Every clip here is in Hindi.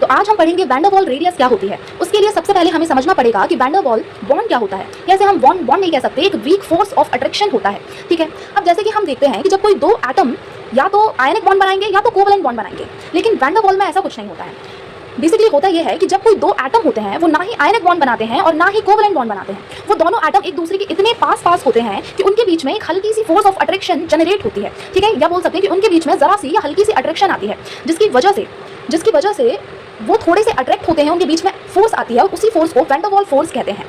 तो आज हम पढ़ेंगे वैन डर वाल रेडियस क्या होती है। उसके लिए सबसे पहले हमें समझना पड़ेगा कि वैन डर वाल बॉन्ड क्या होता है। जैसे हम बॉन्ड नहीं कह सकते, एक वीक फोर्स ऑफ अट्रैक्शन होता है, ठीक है। अब जैसे कि हम देखते हैं कि जब कोई दो एटम या तो आयनिक बॉन्ड बनाएंगे या तो कोवलेंट बॉन्ड बनाएंगे, लेकिन वैन डर वाल में ऐसा कुछ नहीं होता है। बेसिकली होता यह है कि जब कोई दो एटम होते हैं वो ना ही आयनिक बॉन्ड बनाते हैं और ना ही कोवलेंट बॉन्ड बनाते हैं। वो दोनों एटम एक दूसरे के इतने पास होते हैं कि उनके बीच में एक हल्की सी फोर्स ऑफ अट्रैक्शन जनरेट होती है, ठीक है। या बोल सकते हैं कि उनके बीच में जरा सी या हल्की सी अट्रैक्शन आती है, जिसकी वजह से वो थोड़े से अट्रैक्ट होते हैं, उनके बीच में फोर्स आती है और उसी फोर्स को वैन डर वाल फोर्स कहते हैं।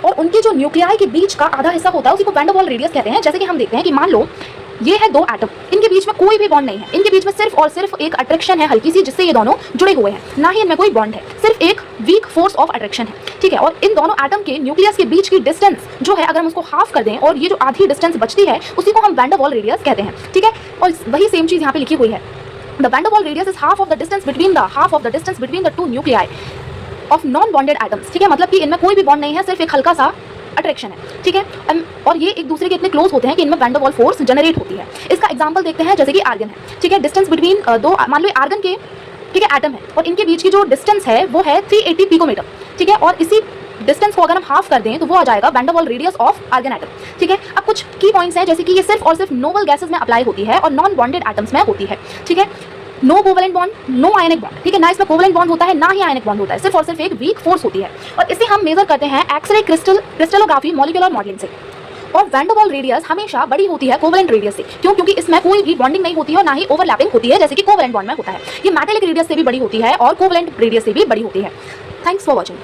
और उनके जो न्यूक्लियाई के बीच का आधा हिस्सा होता है उसी को वैन डर वाल रेडियस कहते हैं। जैसे कि हम देखते हैं कि मान लो ये है दो एटम, इनके बीच में कोई भी बॉन्ड नहीं है, इनके बीच में सिर्फ और सिर्फ एक अट्रैक्शन है हल्की सी, जिससे ये दोनों जुड़े हुए हैं, ना ही इनमें कोई बॉन्ड है, सिर्फ एक वीक फोर्स ऑफ अट्रैक्शन है, ठीक है। और इन दोनों एटम के न्यूक्लियस के बीच की डिस्टेंस जो है, अगर हम उसको हाफ कर दें और ये जो आधी डिस्टेंस बचती है उसी को हम वैन डर वाल रेडियस कहते हैं, ठीक है। और वही सेम चीज यहाँ पे लिखी हुई है, द वैन डर वाल radius is half of the distance between the two nuclei of non bonded atoms, ठीक है। मतलब कि इनमें कोई भी बॉन्ड नहीं है, सिर्फ एक हल्का सा अट्रैक्शन है, ठीक है। और ये एक दूसरे के इतने क्लोज होते हैं कि इनमें वैन डर वाल फोर्स जनरेट होती है। इसका एग्जांपल देखते हैं, जैसे कि आर्गन है, ठीक है। डिस्टेंस बिटवीन दो, मान लो आर्गन के, ठीक है, एटम है और इनके बीच की जो डिस्टेंस है वो है 380 पिकोमीटर, ठीक है। और इसी डिस्टेंस को अगर हम हाफ कर दें तो वो आ जाएगा वैन डर वाल रेडियस ऑफ आर्गन एटम, ठीक है। अब कुछ की पॉइंट्स हैं, जैसे कि ये सिर्फ और सिर्फ नोबल गैसेस में अप्लाई होती है और नॉन बॉन्डेड एटम्स में होती है, ठीक है। No covalent bond, no ionic bond, ठीक है। ना इसमें कोवलेंट बॉन्ड होता है ना ही आयनिक बॉन्ड होता है, सिर्फ और सिर्फ एक वीक फोर्स होती है। और इसे हम मेजर करते हैं एक्सरे क्रिस्टलोग्राफी मॉलिक्यूलर मॉडलिंग से। और वैन डर वाल रेडियस हमेशा बड़ी होती है कोवलेंट रेडियस से, क्योंकि इसमें कोई भी बॉन्डिंग नहीं होती है और ना ही ओवरलैपिंग होती है, जैसे कि कोवलेंट बॉन्ड में होता है। ये मेटेलिक रेडियस से भी बड़ी होती है और कोवलेंट रेडियस से भी बड़ी होती है। Thanks for watching.